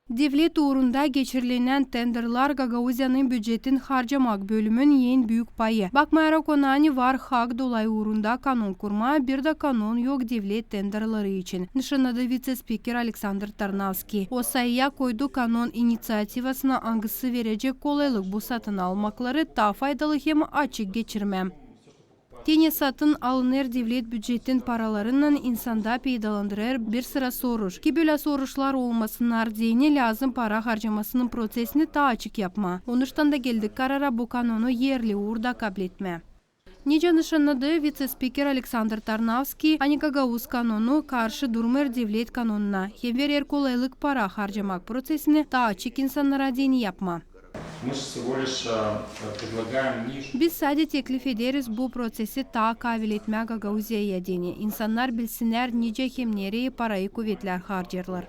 Devlet uğrunda geçirilen tenderlar Gagauzyanın büdjetin harcamak bölümün en büyük payı. Bakmayarak onani var hak dolayı uğrunda kanun kurma, bir de kanun yok devlet tenderları için. Nişanladı vice-spiker Alexander Tarnavski. O sayıya koydu kanun inisiyativasına angısı verecek kolaylık bu satın almakları daha faydalı hem açık geçirmem. Tene satın alınır devlet büdjetin paralarından insanda peydalandırır bir sıra soruş. Ki böyle soruşlar olmasınlar diyene lazım para harcamasının prosesini daha açık yapma. Onuştan da geldik karara bu kanunu yerli uğurda kabul etme. Nece nişanladı vice-spiker Alexander Tarnavski, hani Gagauz kanunu karşı durmur devlet kanununa. Hem verir kolaylık para harcamak prosesini daha açık insanlara diyene yapma. Biz sadece teklif ederiz bu prosesi daha kabil etmeye Gagauzya'ya deni. İnsanlar bilsinler nice hem nereye parayı kuvvetler harcarlar.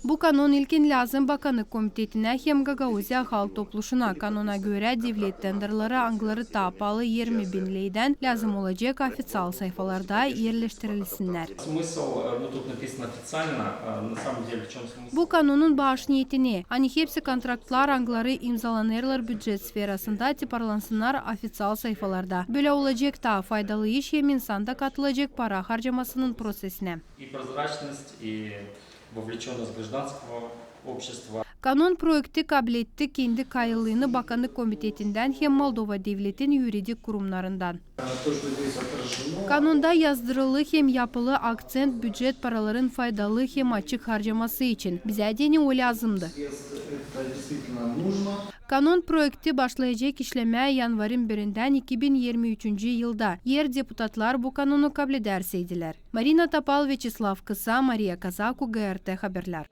Bu kanun ilkin lazım Bakanlık Komitetine hem Gagauzya halk topluşuna kanuna göre devlet tenderları angları daha pahalı 20 bin leyden lazım olacak ofisyal sayfalarda yerleştirilsinler. Bu kanunun baş niyetini, hani hepsi kontraktlar angları imzalanırlar büdjet sferasında tiparlansınlar ofisyal sayfalarda. Böyle olacak daha faydalı iş hem insanda katılacak para harcamasının prosesine. Kanun projekti kabul etti kendi kayıllığını Bakanlık Komitetinden hem Moldova Devleti'nin yuridik kurumlarından. Kanunda yazdırılı hem yapılı akcent büdjet paraların faydalı hem açık harcaması için. Bize de o lazımdı. Kanun projekti başlayacak işlemeye yanvarın 1'inden 2023 yılda. Yer deputatlar bu kanunu kabul ederseydiler. Marina Tapal, Vyacheslav Kısa, Maria Kazaku, GRT Haberler.